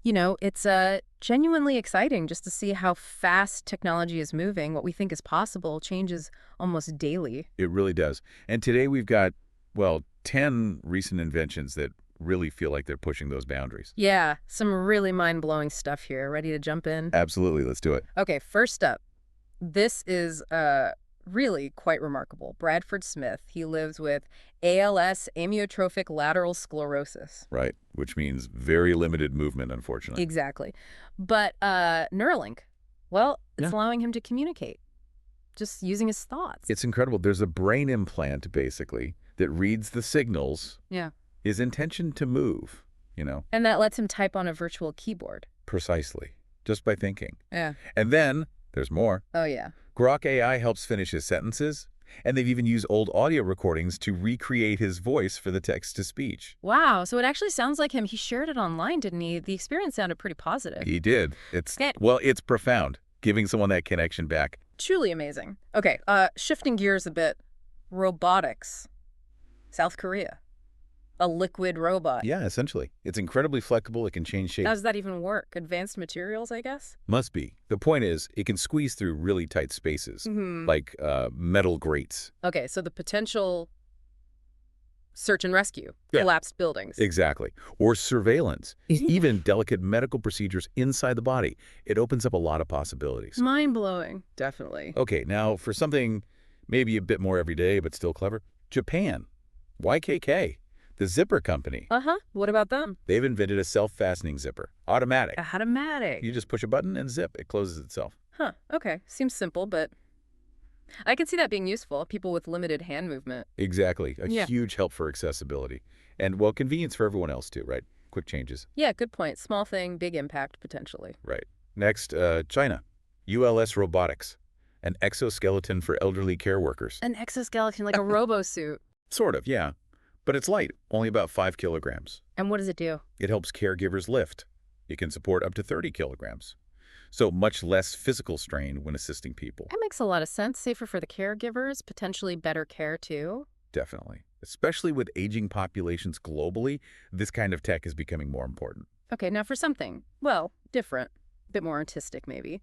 It's genuinely exciting just to see how fast technology is moving. What we think is possible changes almost daily. It really does. And today we've got, well, 10 recent inventions that really feel like they're pushing those boundaries. Yeah, some really mind-blowing stuff here. Ready to jump in? Absolutely. Let's do it. Okay, first up, this is really quite remarkable. Bradford Smith, he lives with ALS, amyotrophic lateral sclerosis. Right. Which means very limited movement, unfortunately. Exactly. But Neuralink, well, it's Yeah. allowing him to communicate just using his thoughts. It's incredible. There's a brain implant, basically, that reads the signals, Yeah. his intention to move, And that lets him type on a virtual keyboard. precisely, just by thinking. Yeah. And then there's more. Oh, yeah. Grok AI helps finish his sentences, and they've even used old audio recordings to recreate his voice for the text-to-speech. Wow, so it actually sounds like him. He shared it online, didn't he? The experience sounded pretty positive. He did. Good. Well, it's profound, giving someone that connection back. Truly amazing. Okay, shifting gears a bit. Robotics. South Korea. A liquid robot. Yeah, essentially. It's incredibly flexible. It can change shape. How does that even work? Advanced materials, I guess? Must be. The point is, it can squeeze through really tight spaces, Mm-hmm. like metal grates. Okay, so the potential search and rescue, Yeah. collapsed buildings. Exactly. Or surveillance. Even delicate medical procedures inside the body. It opens up a lot of possibilities. Mind-blowing. Definitely. Okay, now for something maybe a bit more everyday but still clever, Japan. YKK. The zipper company. Uh-huh. What about them? They've invented a self-fastening zipper. Automatic. Automatic. You just push a button and zip. It closes itself. Huh, okay. Seems simple, but I can see that being useful. People with limited hand movement. Exactly. A Yeah. huge help for accessibility. And, well, convenience for everyone else, too, right? Quick changes. Yeah, good point. Small thing, big impact, potentially. Right. Next, China. ULS Robotics. An exoskeleton for elderly care workers. An exoskeleton, like a robo-suit. Sort of, yeah. But it's light, only about 5 kilograms. And what does it do? It helps caregivers lift. It can support up to 30 kilograms. So much less physical strain when assisting people. That makes a lot of sense. Safer for the caregivers, potentially better care, too. Definitely. Especially with aging populations globally, this kind of tech is becoming more important. Okay, now for something, well, different, a bit more artistic, maybe.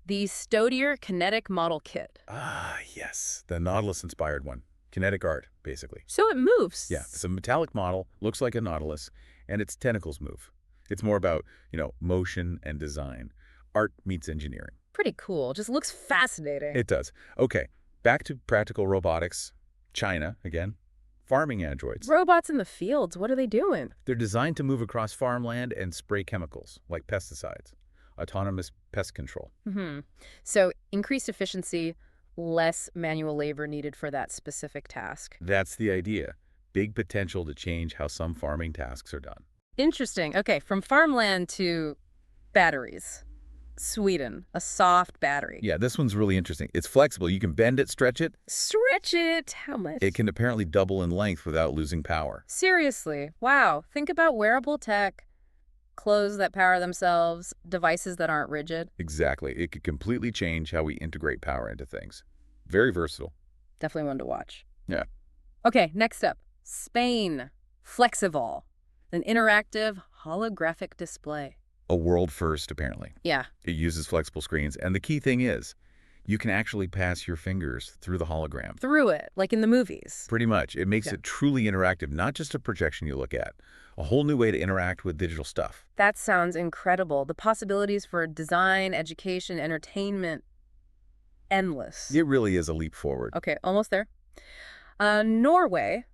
The Stodier Kinetic Model Kit. Ah, yes. The Nautilus-inspired one. Kinetic art, basically. So it moves. Yeah, it's a metallic model, looks like a nautilus, and its tentacles move. It's more about, motion and design. Art meets engineering. Pretty cool. Just looks fascinating. It does. Okay, back to practical robotics. China, again. Farming androids. Robots in the fields, what are they doing? They're designed to move across farmland and spray chemicals, like pesticides. Autonomous pest control. Mm-hmm. So increased efficiency, less manual labor needed for that specific task. That's the idea. Big potential to change how some farming tasks are done. Interesting. Okay, from farmland to batteries. Sweden, a soft battery. Yeah, this one's really interesting. It's flexible. You can bend it, stretch it. Stretch it. How much? It can apparently double in length without losing power. Seriously. Wow. Think about wearable tech, clothes that power themselves, devices that aren't rigid. Exactly. It could completely change how we integrate power into things. Very versatile. Definitely one to watch. Yeah. Okay, next up. Spain. Flexivol, an interactive holographic display. A world first, apparently. Yeah. It uses flexible screens. And the key thing is, you can actually pass your fingers through the hologram. Through it, like in the movies. Pretty much. It makes Yeah. it truly interactive, not just a projection you look at. A whole new way to interact with digital stuff. That sounds incredible. The possibilities for design, education, entertainment, endless. It really is a leap forward. Okay, almost there. Norway,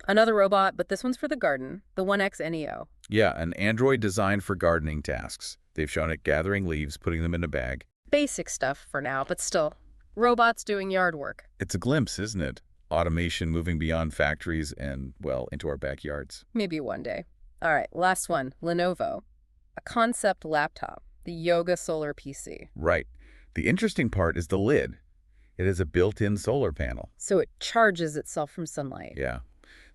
another robot, but this one's for the garden, the 1X Neo. Yeah, an android designed for gardening tasks. They've shown it gathering leaves, putting them in a bag. Basic stuff for now, but still. Robots doing yard work. It's a glimpse, isn't it? Automation moving beyond factories and, well, into our backyards. Maybe one day. All right, last one, Lenovo. A concept laptop, the Yoga Solar PC. Right. The interesting part is the lid. It has a built-in solar panel. So it charges itself from sunlight. Yeah.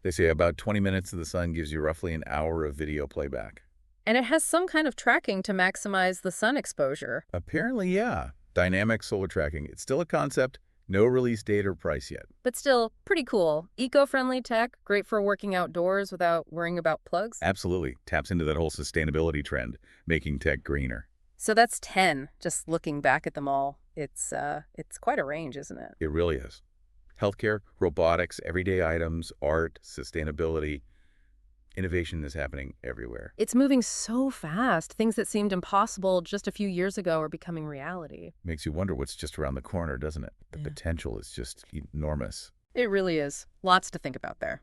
They say about 20 minutes of the sun gives you roughly an hour of video playback. And it has some kind of tracking to maximize the sun exposure. Apparently, yeah. Dynamic solar tracking. It's still a concept, No release date or price yet. But still, pretty cool. Eco-friendly tech, great for working outdoors without worrying about plugs. Absolutely. Taps into that whole sustainability trend, making tech greener. So that's 10, just looking back at them all. It's quite a range, isn't it? It really is. Healthcare, robotics, everyday items, art, sustainability. Innovation is happening everywhere. It's moving so fast. Things that seemed impossible just a few years ago are becoming reality. Makes you wonder what's just around the corner, doesn't it? The Yeah. potential is just enormous. It really is. Lots to think about there.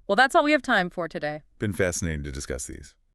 Well, that's all we have time for today. Been fascinating to discuss these.